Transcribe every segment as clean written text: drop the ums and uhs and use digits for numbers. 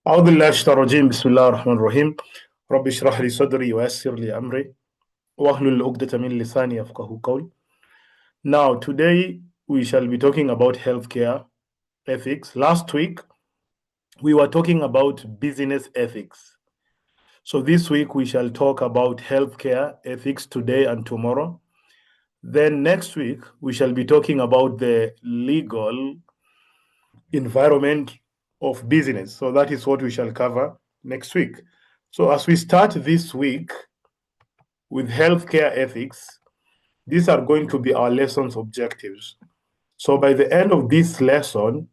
أعوذ بالله من الشيطان الرجيم بسم الله الرحمن الرحيم رب اشرح لي صدري ويسر لي أمري واحلل عقدة من لساني يفقهوا قولي. Now today we shall be talking about healthcare ethics. Last week we were talking about business ethics. So this week we shall talk about healthcare ethics today and tomorrow. Then next week we shall be talking about the legal environment of business. So that is what we shall cover next week. So as we start this week with healthcare ethics, these are going to be our lesson's objectives. So by the end of this lesson,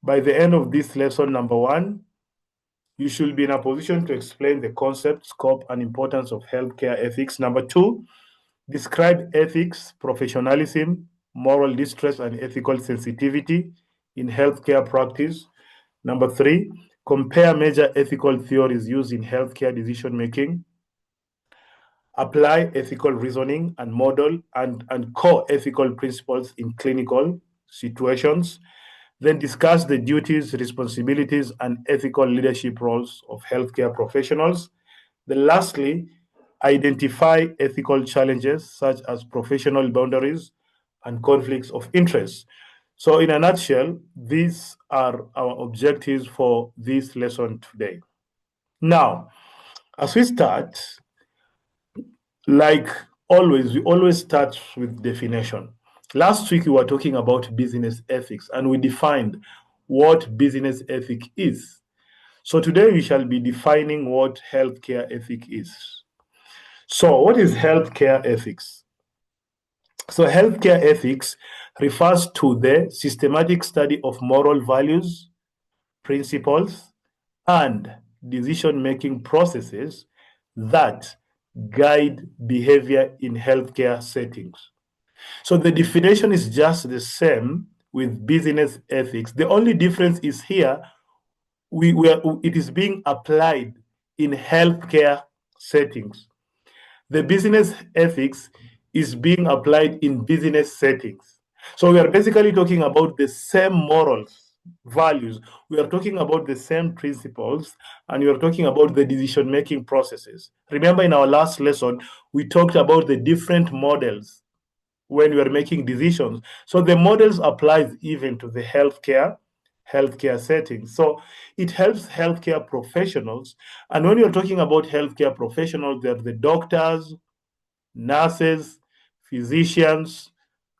by the end of this lesson, number one, you should be in a position to explain the concept, scope, and importance of healthcare ethics. Number two, describe ethics, professionalism, moral distress, and ethical sensitivity in healthcare practice. Number three, compare major ethical theories used in healthcare decision making. Apply ethical reasoning and model and core ethical principles in clinical situations. Then discuss the duties, responsibilities, and ethical leadership roles of healthcare professionals. Then lastly, identify ethical challenges such as professional boundaries and conflicts of interest. So in a nutshell, these are our objectives for this lesson today. Now, as we start, like always, we always start with definition. Last week, we were talking about business ethics and we defined what business ethic is. So today, we shall be defining what healthcare ethic is. So, what is healthcare ethics? So, healthcare ethics refers to the systematic study of moral values, principles, and decision making processes that guide behavior in healthcare settings. So the definition is just the same with business ethics. The only difference is here it is being applied in healthcare settings. The business ethics is being applied in business settings. So we are basically talking about the same morals, values. We are talking about the same principles, and we are talking about the decision-making processes. Remember, in our last lesson, we talked about the different models when we are making decisions. So the models applies even to the healthcare settings. So it helps healthcare professionals. And when you're talking about healthcare professionals, they're the doctors, nurses, physicians,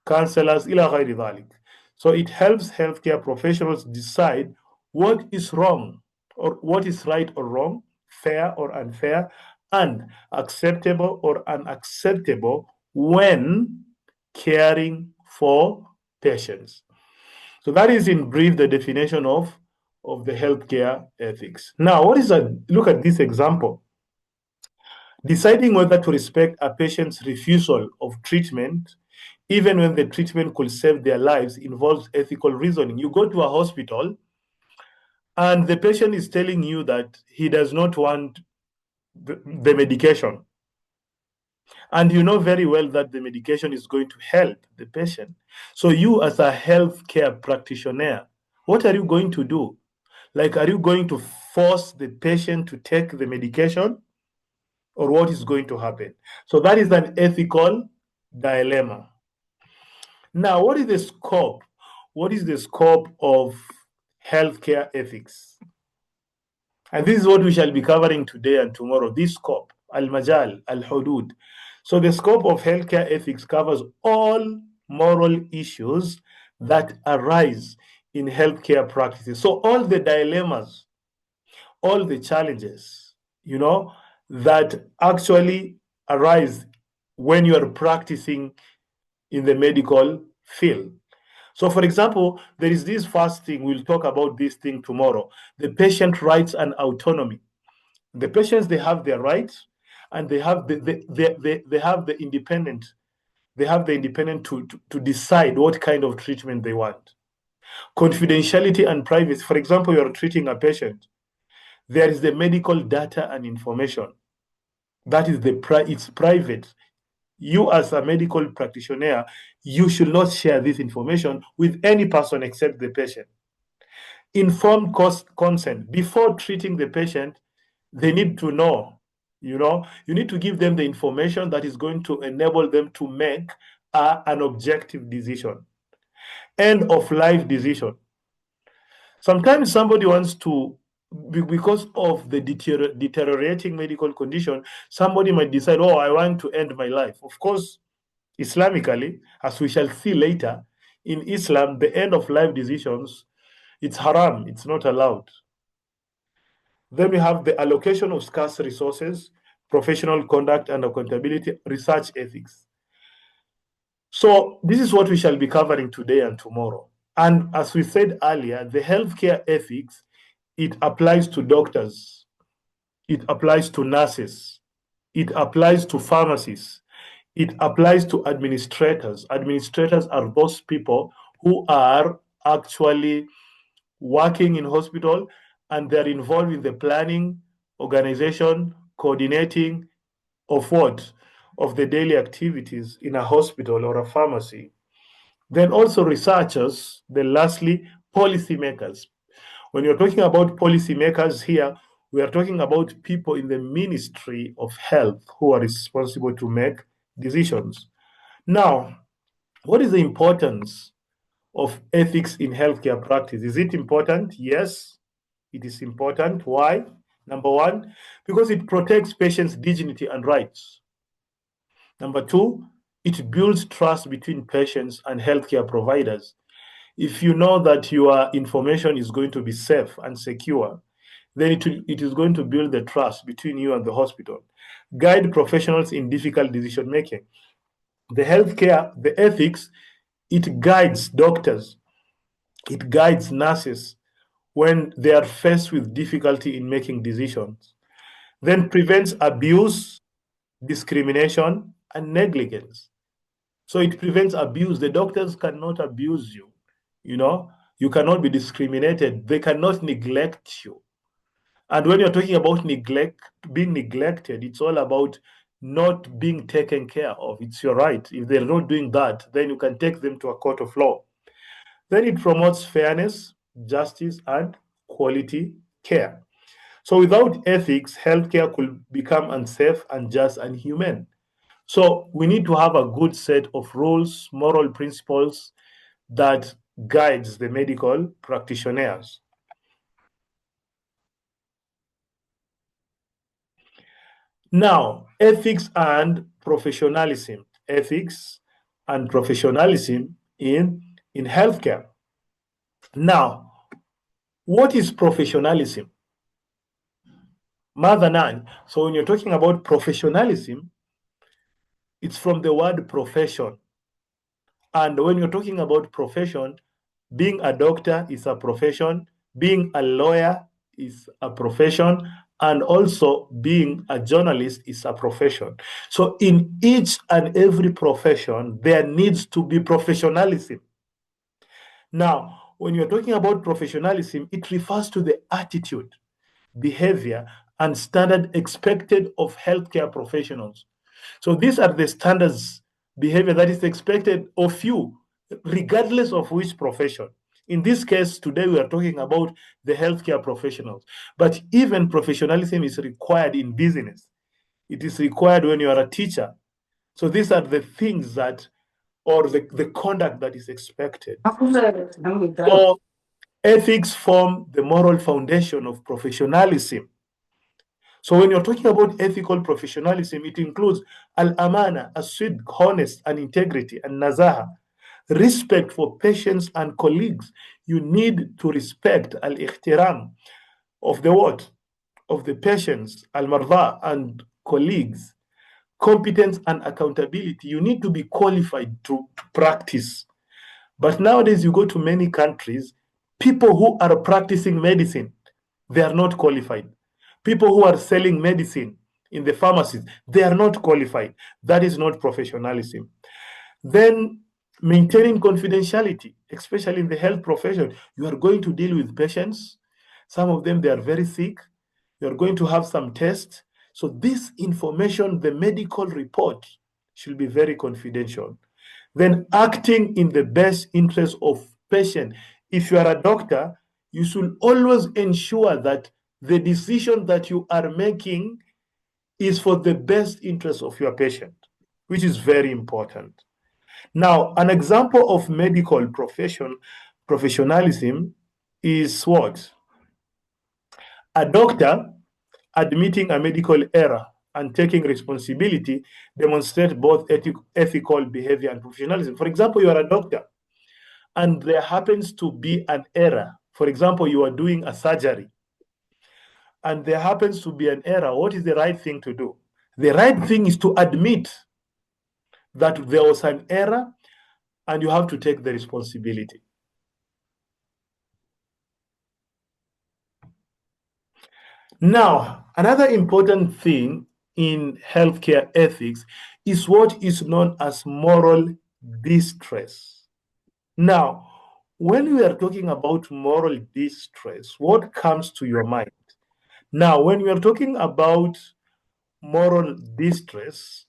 counselors, ila ghairi dhalik. So it helps healthcare professionals decide what is wrong or what is right or wrong, fair or unfair, and acceptable or unacceptable when caring for patients. So that is in brief the definition of the healthcare ethics. Now, look at this example. Deciding whether to respect a patient's refusal of treatment, even when the treatment could save their lives, involves ethical reasoning. You go to a hospital and the patient is telling you that he does not want the medication. And you know very well that the medication is going to help the patient. So you as a healthcare practitioner, what are you going to do? Like, are you going to force the patient to take the medication? Or what is going to happen? So that is an ethical dilemma. Now, what is the scope? What is the scope of healthcare ethics? And this is what we shall be covering today and tomorrow. This scope, al-majal, al-hudud. So the scope of healthcare ethics covers all moral issues that arise in healthcare practices. So all the dilemmas, all the challenges, that actually arise when you are practicing in the medical field. So, for example, there is this first thing, we'll talk about this thing tomorrow, the patient rights and autonomy. The patients, they have their rights and they have they have the independent, to decide what kind of treatment they want. Confidentiality and privacy. For example, you're treating a patient. There is the medical data and information. That is it's private. you as a medical practitioner, you should not share this information with any person except the patient. Informed consent. Before treating the patient, they need to know, you need to give them the information that is going to enable them to make an objective decision. End of life decision. Sometimes somebody wants to, because of the deteriorating medical condition, somebody might decide, oh, I want to end my life. Of course, Islamically, as we shall see later, in Islam, the end of life decisions, it's haram, it's not allowed. Then we have the allocation of scarce resources, professional conduct and accountability, research ethics. So this is what we shall be covering today and tomorrow. And as we said earlier, the healthcare ethics, it applies to doctors, it applies to nurses, it applies to pharmacists, it applies to administrators. Administrators are those people who are actually working in hospital and they're involved in the planning, organization, coordinating of what? Of the daily activities in a hospital or a pharmacy. Then also researchers, then lastly, policymakers. When you're talking about policymakers here, we are talking about people in the Ministry of Health who are responsible to make decisions. Now, what is the importance of ethics in healthcare practice? Is it important? Yes, it is important. Why? Number one, because it protects patients' dignity and rights. Number two, it builds trust between patients and healthcare providers. If you know that your information is going to be safe and secure, then it is going to build the trust between you and the hospital. Guide professionals in difficult decision making. The healthcare, the ethics, it guides doctors, it guides nurses when they are faced with difficulty in making decisions. Then prevents abuse, discrimination, and negligence. So it prevents abuse. The doctors cannot abuse you. You cannot be discriminated. They cannot neglect you. And when you're talking about being neglected, it's all about not being taken care of. It's your right. If they're not doing that, then you can take them to a court of law. Then it promotes fairness, justice, and quality care. So without ethics, healthcare could become unsafe, unjust, and inhumane. So we need to have a good set of rules, moral principles that guides the medical practitioners. Now, ethics and professionalism. Ethics and professionalism in healthcare. Now, what is professionalism? Mother Nan. So when you're talking about professionalism, it's from the word profession. And when you're talking about profession, being a doctor is a profession, being a lawyer is a profession, and also being a journalist is a profession. So in each and every profession, there needs to be professionalism. Now, when you're talking about professionalism, it refers to the attitude, behavior, and standard expected of healthcare professionals. So these are the standards behavior that is expected of you, regardless of which profession. In this case, today we are talking about the healthcare professionals. But even professionalism is required in business. It is required when you are a teacher. So these are the things that, or the conduct that is expected. So ethics form the moral foundation of professionalism. So when you're talking about ethical professionalism, it includes al-amana, as-sidq, honest and integrity, and nazaha, respect for patients and colleagues. You need to respect al-ihtiram of the what? Of the patients, al-marda, and colleagues. Competence and accountability. You need to be qualified to practice. But nowadays, you go to many countries, people who are practicing medicine, they are not qualified. People who are selling medicine in the pharmacies, they are not qualified. That is not professionalism. Then maintaining confidentiality, especially in the health profession. You are going to deal with patients. Some of them, they are very sick. You're going to have some tests. So this information, the medical report, should be very confidential. Then acting in the best interest of patient. If you are a doctor, you should always ensure that the decision that you are making is for the best interest of your patient, which is very important. Now, an example of medical professionalism is what? A doctor admitting a medical error and taking responsibility demonstrate both ethical behavior and professionalism. For example, you are a doctor and there happens to be an error. For example, you are doing a surgery and there happens to be an error. What is the right thing to do? The right thing is to admit that there was an error and you have to take the responsibility. Now, another important thing in healthcare ethics is what is known as moral distress. Now, when we are talking about moral distress, what comes to your mind? Now, when we are talking about moral distress,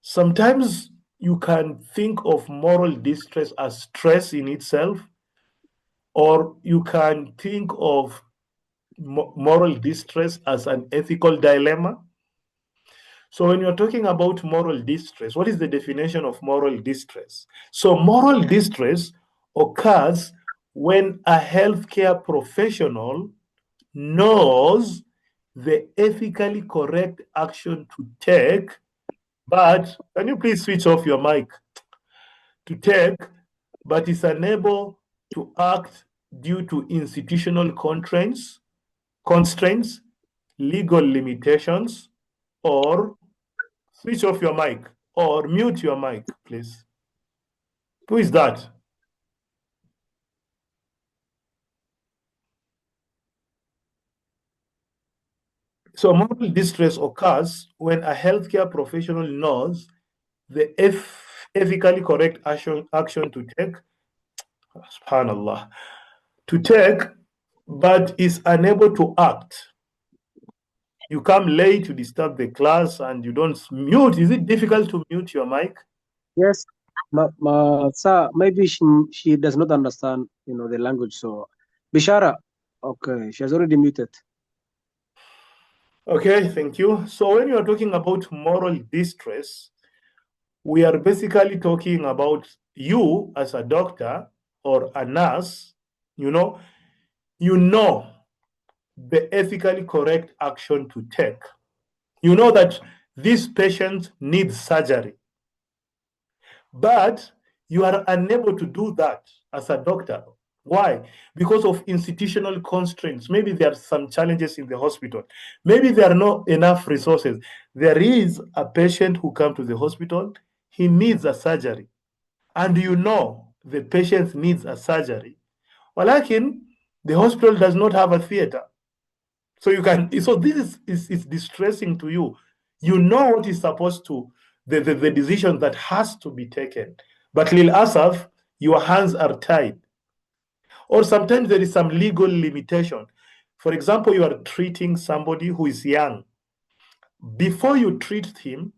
sometimes you can think of moral distress as stress in itself, or you can think of moral distress as an ethical dilemma. So when you're talking about moral distress, what is the definition of moral distress? So moral distress occurs when a healthcare professional knows the ethically correct action to take, but can you please switch off your mic? To take, but is unable to act due to institutional constraints, legal limitations, or switch off your mic or mute your mic, please. Who is that? So moral distress occurs when a healthcare professional knows the ethically correct action to take, subhanallah, to take, but is unable to act. You come late, you disturb the class, and you don't mute. Is it difficult to mute your mic? Yes, sir, maybe she does not understand, the language. So, Bishara, okay, she has already muted. Okay, thank you. So when you are talking about moral distress, we are basically talking about you as a doctor or a nurse, you know the ethically correct action to take. You know that this patient needs surgery, but you are unable to do that as a doctor. Why? Because of institutional constraints. Maybe there are some challenges in the hospital. Maybe there are not enough resources. There is a patient who comes to the hospital, he needs a surgery. And you know the patient needs a surgery. Walakin, the hospital does not have a theater. So this is distressing to you. You know what is supposed to, the decision that has to be taken. But lil asaf, your hands are tied. Or sometimes there is some legal limitation. For example, you are treating somebody who is young. Before you treat him,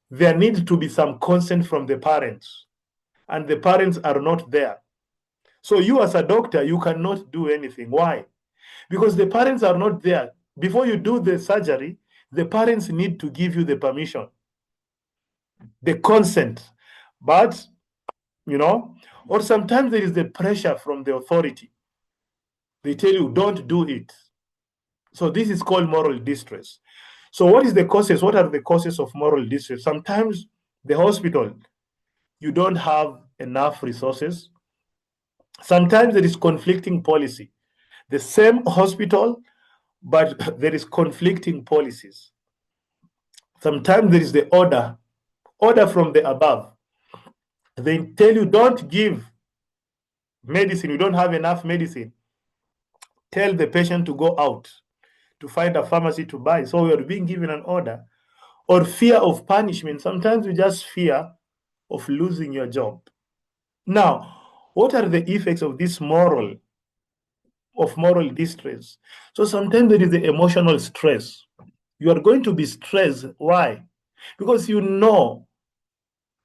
there needs to be some consent from the parents, and the parents are not there. So you as a doctor, you cannot do anything. Why? Because the parents are not there. Before you do the surgery, the parents need to give you the permission, the consent. But, or sometimes there is the pressure from the authority. They tell you, don't do it. So this is called moral distress. So what is the causes? What are the causes of moral distress? Sometimes the hospital, you don't have enough resources. Sometimes there is conflicting policy. The same hospital, but there is conflicting policies. Sometimes there is the order from the above. They tell you, don't give medicine, you don't have enough medicine. Tell the patient to go out to find a pharmacy to buy. So you're being given an order. Or fear of punishment. Sometimes you just fear of losing your job. Now, what are the effects of this moral distress? So sometimes there is the emotional stress. You are going to be stressed. Why? Because you know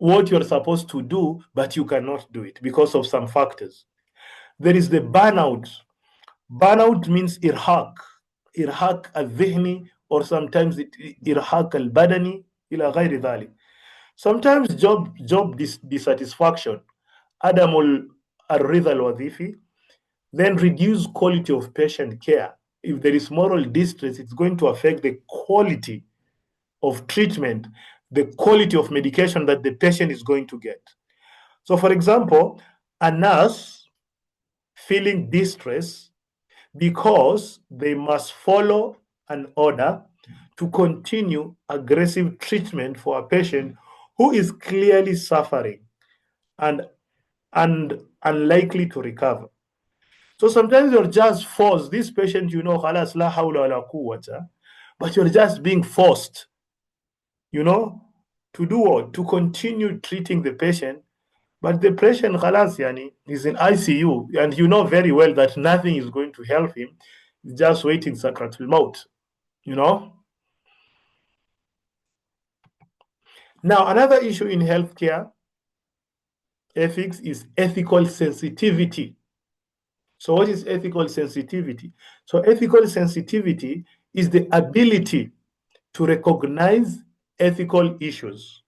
what you're supposed to do, but you cannot do it because of some factors. There is the burnout. Burnout means إرهاق الذهني, or sometimes إرهاق البدني إلى غير ذلك. Sometimes job dissatisfaction, عدم الرضا الوظيفي, then reduce quality of patient care. If there is moral distress, it's going to affect the quality of treatment, the quality of medication that the patient is going to get. So, for example, a nurse feeling distress because they must follow an order to continue aggressive treatment for a patient who is clearly suffering and unlikely to recover. So sometimes you're just forced. This patient, khalas la hawla wa la quwwata, but you're just being forced, to do what? To continue treating the patient. But the patient, khalas, is in ICU, and you know very well that nothing is going to help him. He's just waiting sakratul maut, Now, another issue in healthcare ethics is ethical sensitivity. So what is ethical sensitivity? So ethical sensitivity is the ability to recognize ethical issues,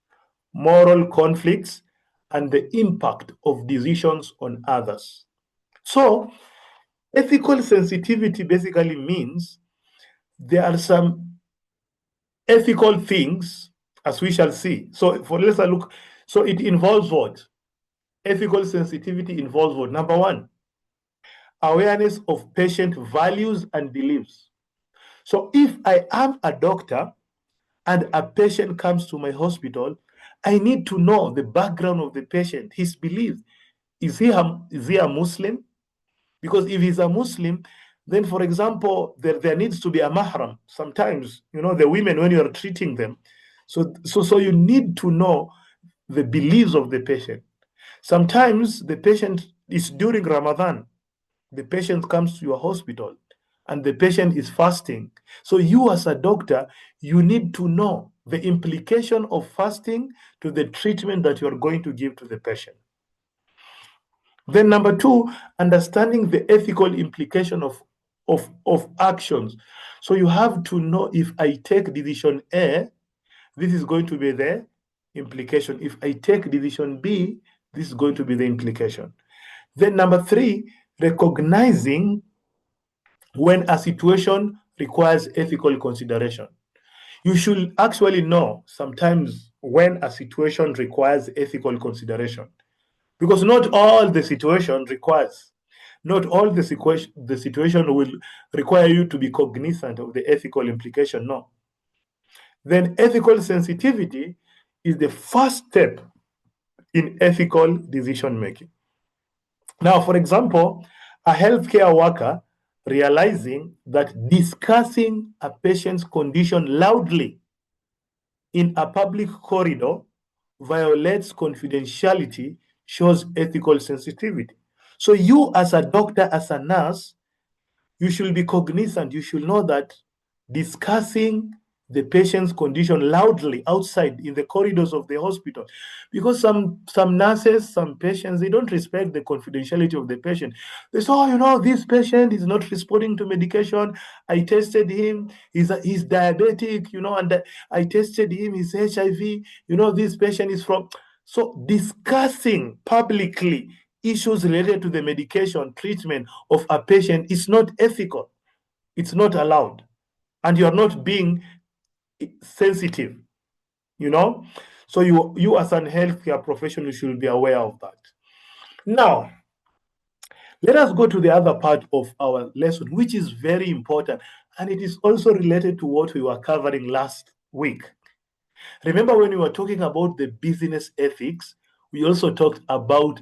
moral conflicts, and the impact of decisions on others. So ethical sensitivity basically means there are some ethical things, as we shall see. So let's look. So it involves what? Ethical sensitivity involves what? Number one, awareness of patient values and beliefs. So if I am a doctor and a patient comes to my hospital, I need to know the background of the patient, his beliefs. Is he a Muslim? Because if he's a Muslim, then, for example, there needs to be a mahram. Sometimes, the women, when you're treating them, so you need to know the beliefs of the patient. Sometimes the patient is during Ramadan. The patient comes to your hospital and the patient is fasting. So you, as a doctor, you need to know the implication of fasting to the treatment that you're going to give to the patient. Then number two, understanding the ethical implication of actions. So you have to know, if I take decision A, this is going to be the implication. If I take decision B, this is going to be the implication. Then number three, recognizing when a situation requires ethical consideration. You should actually know sometimes when a situation requires ethical consideration, because not all the situation requires, not all the situation will require you to be cognizant of the ethical implication. No. Then ethical sensitivity is the first step in ethical decision making. Now, for example, a healthcare worker realizing that discussing a patient's condition loudly in a public corridor violates confidentiality shows ethical sensitivity. So you, as a doctor, as a nurse, you should be cognizant. You should know that discussing the patient's condition loudly outside in the corridors of the hospital, because some nurses, some patients, they don't respect the confidentiality of the patient. They say, oh, this patient is not responding to medication. I tested him, he's diabetic, and I tested him, he's HIV, this patient is from. So discussing publicly issues related to the medication treatment of a patient is not ethical. It's not allowed. And you're not being sensitive, So you as an healthcare professional should be aware of that. Now, let us go to the other part of our lesson, which is very important. And it is also related to what we were covering last week. Remember, when we were talking about the business ethics, we also talked about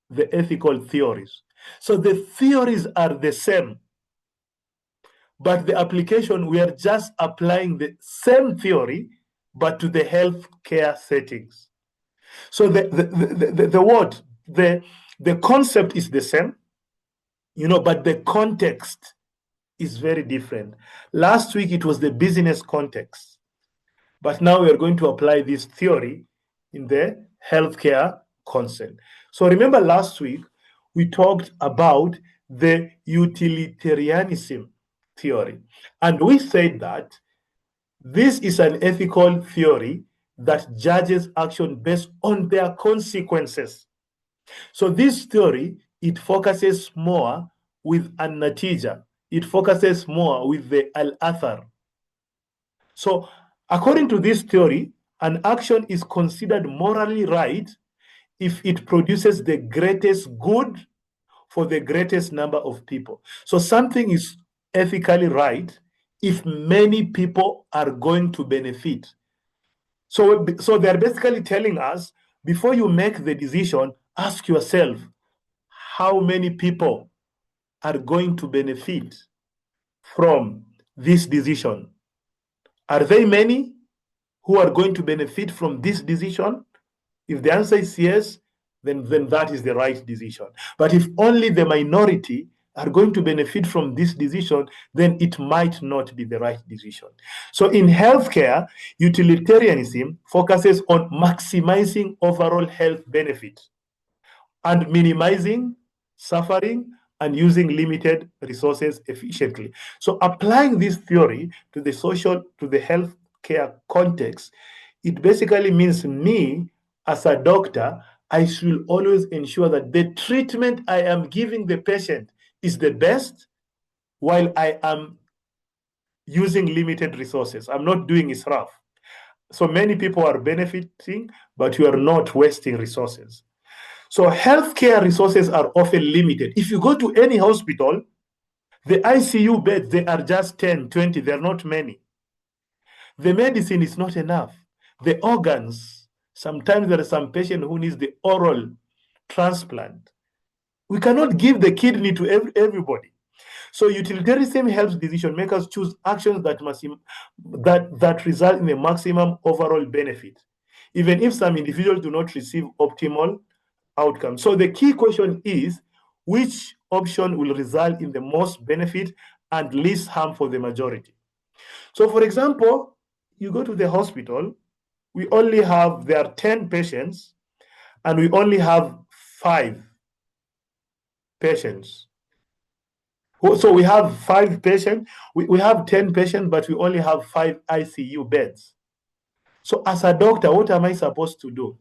the ethical theories. So the theories are the same, but the application, we are just applying the same theory, but to the healthcare settings. So the concept is the same, but the context is very different. Last week, it was the business context, but now we are going to apply this theory in the healthcare concern. So remember last week, we talked about the utilitarianism theory. And we said that this is an ethical theory that judges action based on their consequences. So this theory, it focuses more with an-natija. It focuses more with the al-athar. So according to this theory, an action is considered morally right if it produces the greatest good for the greatest number of people. So something is ethically right if many people are going to benefit. So they're basically telling us, before you make the decision, ask yourself, how many people are going to benefit from this decision? Are they many who are going to benefit from this decision? If the answer is yes, then that is the right decision. But if only the minority are going to benefit from this decision, then it might not be the right decision. So in healthcare, utilitarianism focuses on maximizing overall health benefit and minimizing suffering and using limited resources efficiently. So applying this theory to the healthcare context, it basically means me as a doctor, I should always ensure that the treatment I am giving the patient is the best while I am using limited resources. I'm not doing israf. So many people are benefiting, but you are not wasting resources. So healthcare resources are often limited. If you go to any hospital, the ICU beds, they are just 10, 20, they're not many. The medicine is not enough. The organs, sometimes there is some patient who needs the oral transplant. We cannot give the kidney to everybody. So utilitarianism helps decision makers choose actions that result in the maximum overall benefit, even if some individuals do not receive optimal outcome. So the key question is, which option will result in the most benefit and least harm for the majority? So for example, you go to the hospital, there are 10 patients and we only have 5 patients. So we have 5 patients, we have 10 patients, but we only have 5 ICU beds. So as a doctor, what am I supposed to do?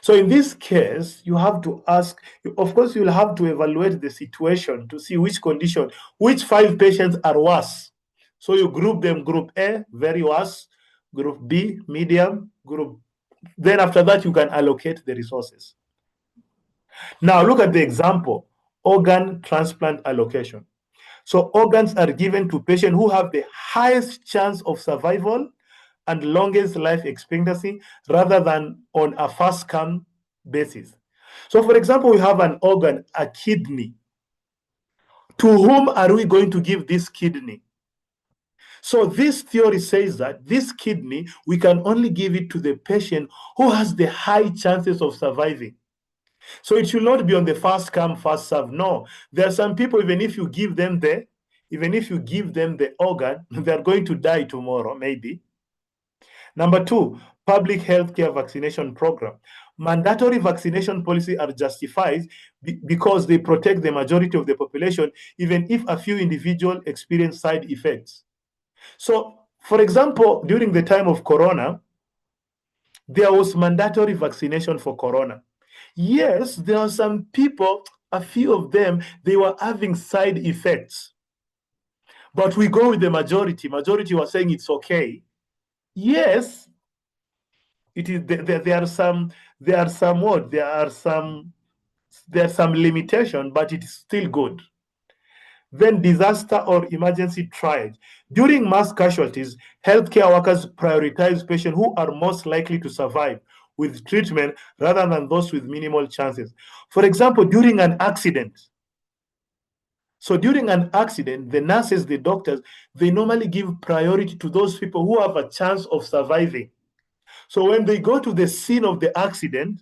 So in this case, you have to ask, of course, you'll have to evaluate the situation to see which 5 patients are worse. So you group them, group A, very worse, group B, medium, then after that, you can allocate the resources. Now look at the example, organ transplant allocation. So organs are given to patients who have the highest chance of survival and longest life expectancy rather than on a first come basis. So for example, we have an organ, a kidney. To whom are we going to give this kidney? So this theory says that this kidney, we can only give it to the patient who has the high chances of surviving. So it should not be on the first come, first serve. No, there are some people, even if you give them the organ, they're going to die tomorrow, maybe. Number 2, public healthcare vaccination program. Mandatory vaccination policy are justified because they protect the majority of the population, even if a few individuals experience side effects. So, for example, during the time of Corona, there was mandatory vaccination for Corona. Yes, there are some people, a few of them, they were having side effects. But we go with the majority. Majority was saying it's okay. Yes, it is. There are some limitation, but it is still good. Then disaster or emergency triage. During mass casualties, healthcare workers prioritize patients who are most likely to survive with treatment rather than those with minimal chances. For example, during an accident. So during an accident, the nurses, the doctors, they normally give priority to those people who have a chance of surviving. So when they go to the scene of the accident,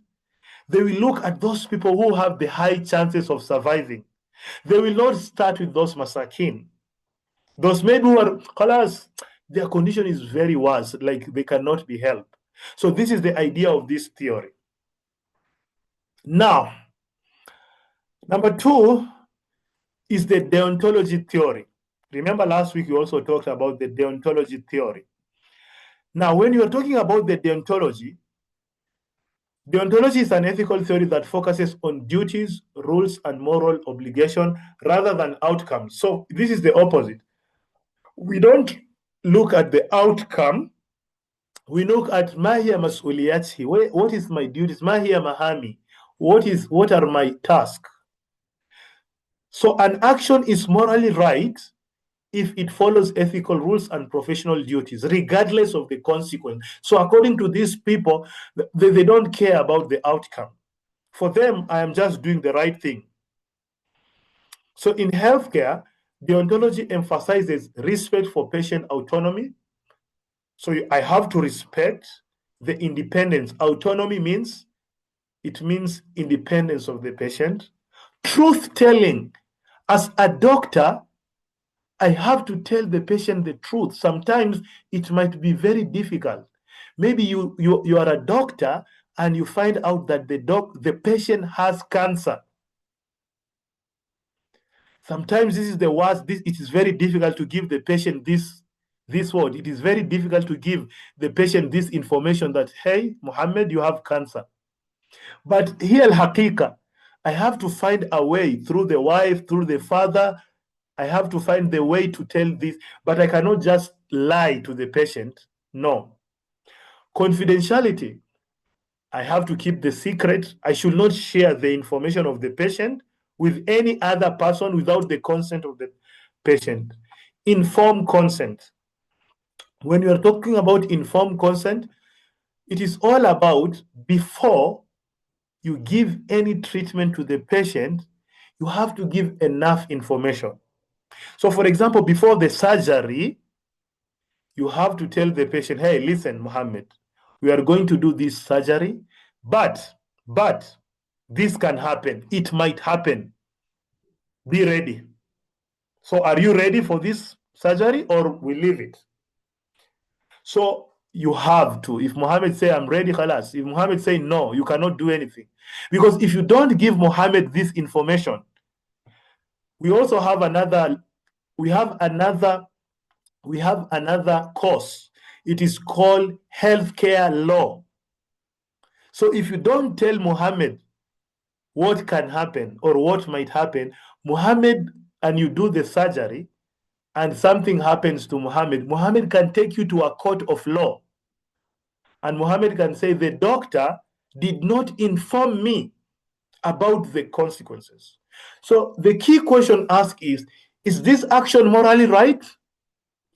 they will look at those people who have the high chances of surviving. They will not start with those masakin. Those maybe who are, their condition is very worse, like they cannot be helped. So this is the idea of this theory. Now, number two is the deontology theory. Remember last week we also talked about the deontology theory. Now, when you are talking about the deontology is an ethical theory that focuses on duties, rules, and moral obligation rather than outcomes. So this is the opposite. We don't look at the outcome. We look at mahia masuliyati. What is my duties? Mahia mahami. What are my tasks? So an action is morally right if it follows ethical rules and professional duties, regardless of the consequence. So according to these people, they don't care about the outcome. For them, I am just doing the right thing. So in healthcare, deontology emphasizes respect for patient autonomy. So I have to respect the independence. Autonomy means independence of the patient. Truth telling. As a doctor, I have to tell the patient the truth. Sometimes it might be very difficult. Maybe you are a doctor and you find out that the patient has cancer. Sometimes this is the worst. It is very difficult to give the patient this word. It is very difficult to give the patient this information that, hey, Muhammad, you have cancer. But here, al-haqiqa, I have to find a way through the wife, through the father. I have to find the way to tell this, but I cannot just lie to the patient. No. Confidentiality. I have to keep the secret. I should not share the information of the patient with any other person without the consent of the patient. Informed consent. When you are talking about informed consent, it is all about before you give any treatment to the patient, you have to give enough information. So, for example, before the surgery, you have to tell the patient, hey, listen, Mohammed, we are going to do this surgery, but this can happen. It might happen. Be ready. So are you ready for this surgery or we leave it? So you have to. If Mohammed say, I'm ready, khalas. If Mohammed say, no, you cannot do anything. Because if you don't give Mohammed this information, we also have another course. It is called healthcare law. So if you don't tell Muhammad what can happen or what might happen, Muhammad, and you do the surgery and something happens to Muhammad, Muhammad can take you to a court of law. And Muhammad can say, the doctor did not inform me about the consequences. So the key question asked is this action morally right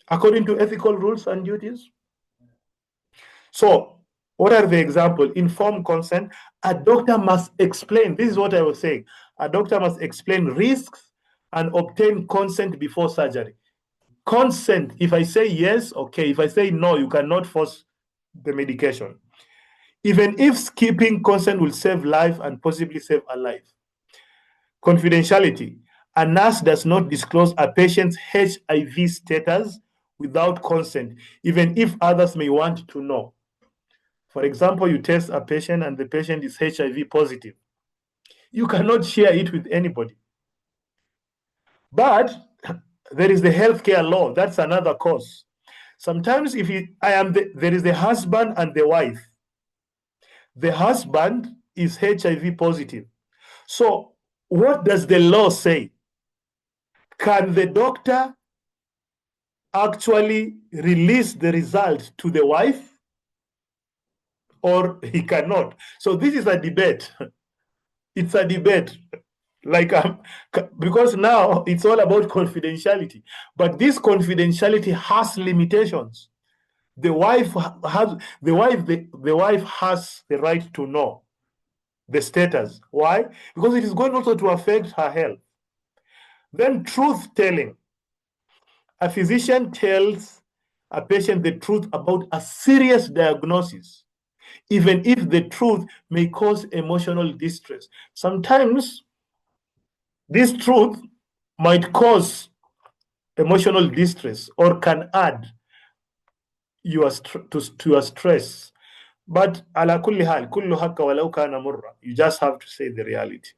according to ethical rules and duties? So what are the examples? Informed consent. A doctor must explain. This is what I was saying. A doctor must explain risks and obtain consent before surgery. Consent, if I say yes, okay. If I say no, you cannot force the medication. Even if skipping consent will save life and possibly save a life. Confidentiality. A nurse does not disclose a patient's HIV status without consent, even if others may want to know. For example, you test a patient and the patient is HIV positive. You cannot share it with anybody. But there is the healthcare law. That's another cause. Sometimes there is the husband and the wife. The husband is HIV positive. So what does the law say? Can the doctor actually release the result to the wife? Or he cannot? So this is a debate. It's a debate. Because now it's all about confidentiality. But this confidentiality has limitations. The wife has the right to know the status. Why? Because it is going also to affect her health. Then truth telling. A physician tells a patient the truth about a serious diagnosis, even if the truth may cause emotional distress. Sometimes this truth might cause emotional distress or can add to your stress. But ala kulli hal, kullu hakka walau kana murra. You just have to say the reality.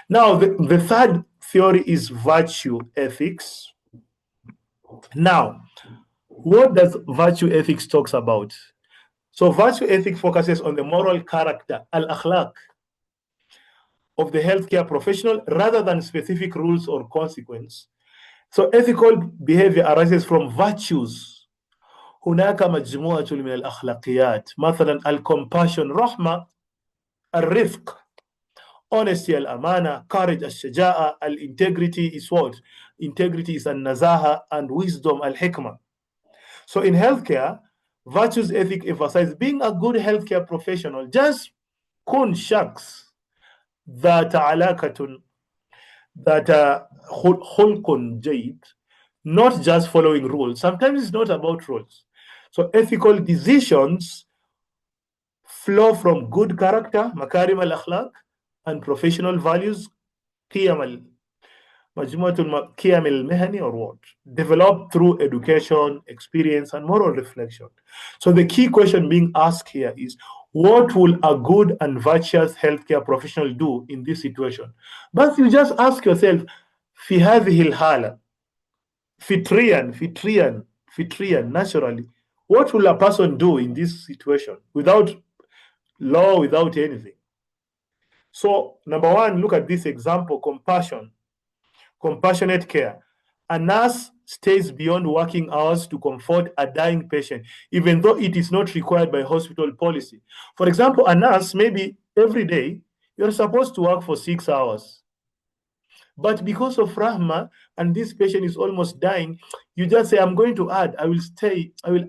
Now, the third theory is virtue ethics. Now, what does virtue ethics talks about? So virtue ethics focuses on the moral character, al-akhlaq, of the healthcare professional rather than specific rules or consequence. So ethical behavior arises from virtues. هناك مجموعة من الأخلاقيات مثلا الcompassion رحمة الرفق honesty الأمانة courage الشجاعة integrity is what? Integrity is النزاهة and wisdom الحكمة. So in healthcare, virtues ethic emphasize being a good healthcare professional. Just كن شخص ذات علاقة ذات خلق جيد, not just following rules. Sometimes it's not about rules. So ethical decisions flow from good character, makarim al-akhlaq, and professional values, qiyam majmuatul qiyam al-mihani, or what? Developed through education, experience, and moral reflection. So the key question being asked here is, what will a good and virtuous healthcare professional do in this situation? But you just ask yourself, في هذه الحالة, fitrian, naturally, what will a person do in this situation without law, without anything? So, number one, look at this example: compassion, compassionate care. A nurse stays beyond working hours to comfort a dying patient, even though it is not required by hospital policy. For example, a nurse, maybe every day, you're supposed to work for 6 hours. But because of Rahma and this patient is almost dying, you just say, I'm going to add, I will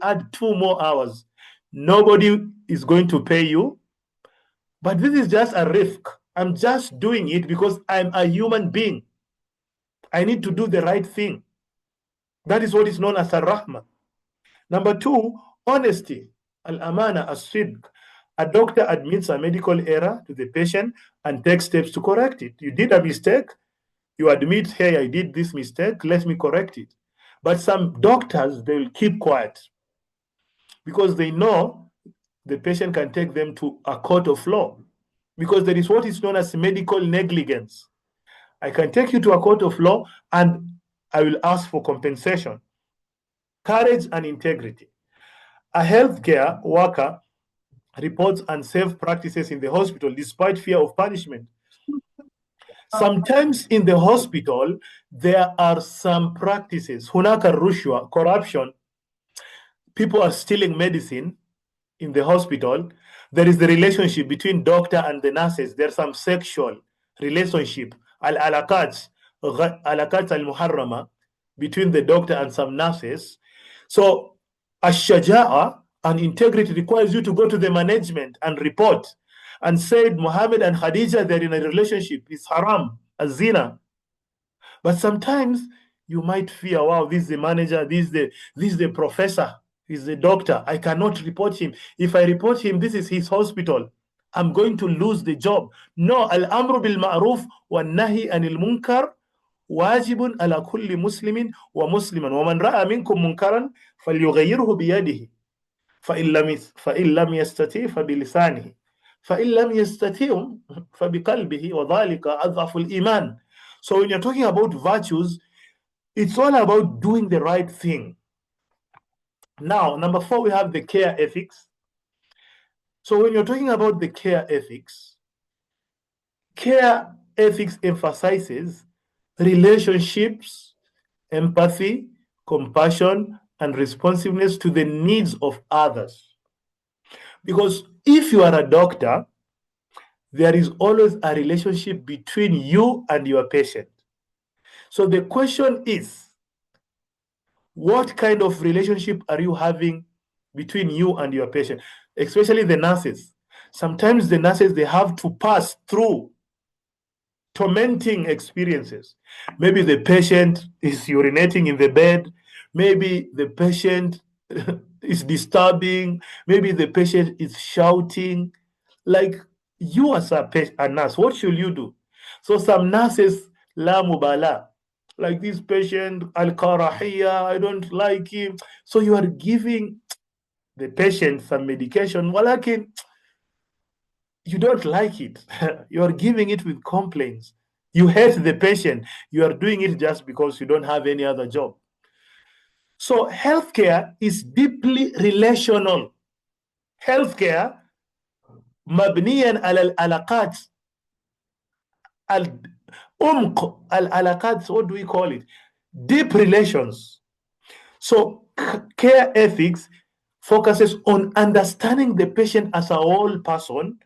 add 2 more hours. Nobody is going to pay you. But this is just a risk. I'm just doing it because I'm a human being. I need to do the right thing. That is what is known as a Rahma. Number two, honesty. Al-amana, as-sidq. A doctor admits a medical error to the patient and takes steps to correct it. You did a mistake, you admit, hey, I did this mistake, let me correct it. But some doctors, they will keep quiet because they know the patient can take them to a court of law, because there is what is known as medical negligence. I can take you to a court of law and I will ask for compensation. Courage and integrity. A healthcare worker reports unsafe practices in the hospital despite fear of punishment. Sometimes in the hospital, there are some practices, hunaka rushwa, corruption. People are stealing medicine in the hospital. There is the relationship between doctor and the nurses. There's some sexual relationship, al-alakat al-muharrama, between the doctor and some nurses. So, ash-shaja'a and integrity requires you to go to the management and report and said Muhammad and Khadija, they're in a relationship. It's haram, a zina. But sometimes you might fear, wow, this is the manager, this is the professor, he's the doctor. I cannot report him. If I report him, this is his hospital. I'm going to lose the job. No, al-amru bil ma'ruf wa nahi anil munkar wajibun ala kulli muslimin wa musliman. Wa man ra'a minkum munkaran falyughayyirhu biyadihi. فإن لم يستطيع فبلسانه فإن لم يستطيع فبقلبه وذلك أضعف الإيمان. So when you're talking about virtues, it's all about doing the right thing. Now, number four, we have the care ethics. So when you're talking about the care ethics emphasizes relationships, empathy, compassion, and responsiveness to the needs of others. Because if you are a doctor, there is always a relationship between you and your patient. So the question is, what kind of relationship are you having between you and your patient? Especially the nurses. Sometimes the nurses, they have to pass through tormenting experiences. Maybe the patient is urinating in the bed. Maybe the patient is disturbing. Maybe the patient is shouting. Like, you as a nurse, what should you do? So some nurses, la mubala, like this patient, al-karahiyya, I don't like him. So you are giving the patient some medication. Walakin, you don't like it. You are giving it with complaints. You hate the patient. You are doing it just because you don't have any other job. So healthcare is deeply relational. Healthcare مبنيا على العلاقات عمق العلاقات, what do we call it? Deep relations. So care ethics focuses on understanding the patient as a whole person,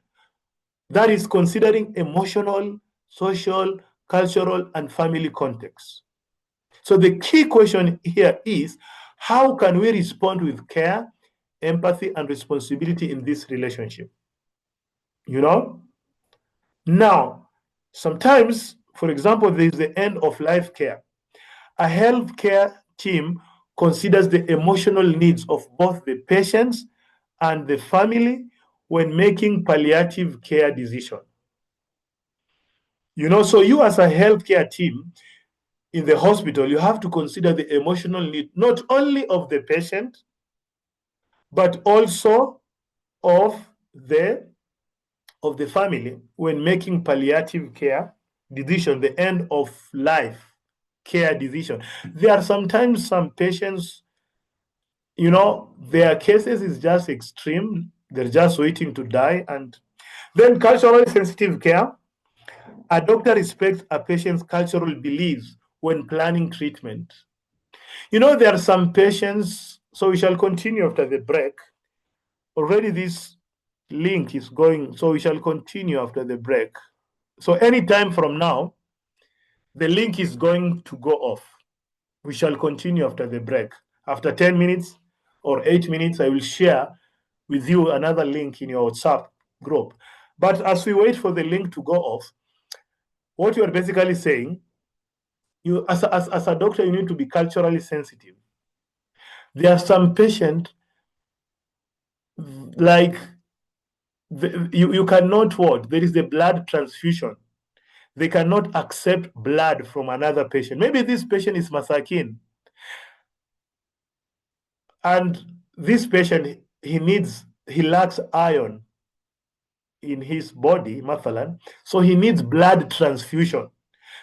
that is considering emotional, social, cultural, and family context. So the key question here is, how can we respond with care, empathy, and responsibility in this relationship? You know? Now, sometimes, for example, there is the end of life care. A healthcare team considers the emotional needs of both the patients and the family when making palliative care decision. So you as a healthcare team in the hospital, you have to consider the emotional need not only of the patient, but also of the family when making palliative care decision, the end of life care decision. There are sometimes some patients, their cases is just extreme. They're just waiting to die. And then culturally sensitive care. A doctor respects a patient's cultural beliefs when planning treatment. There are some patients, so we shall continue after the break. Already this link is going, so we shall continue after the break. So anytime from now, the link is going to go off. We shall continue after the break. After 10 minutes or 8 minutes, I will share with you another link in your WhatsApp group. But as we wait for the link to go off, what you are basically saying, you as a doctor, you need to be culturally sensitive. There are some patients, like you cannot what? There is the blood transfusion. They cannot accept blood from another patient. Maybe this patient is masakin, and this patient, he lacks iron in his body, mathalan, so he needs blood transfusion.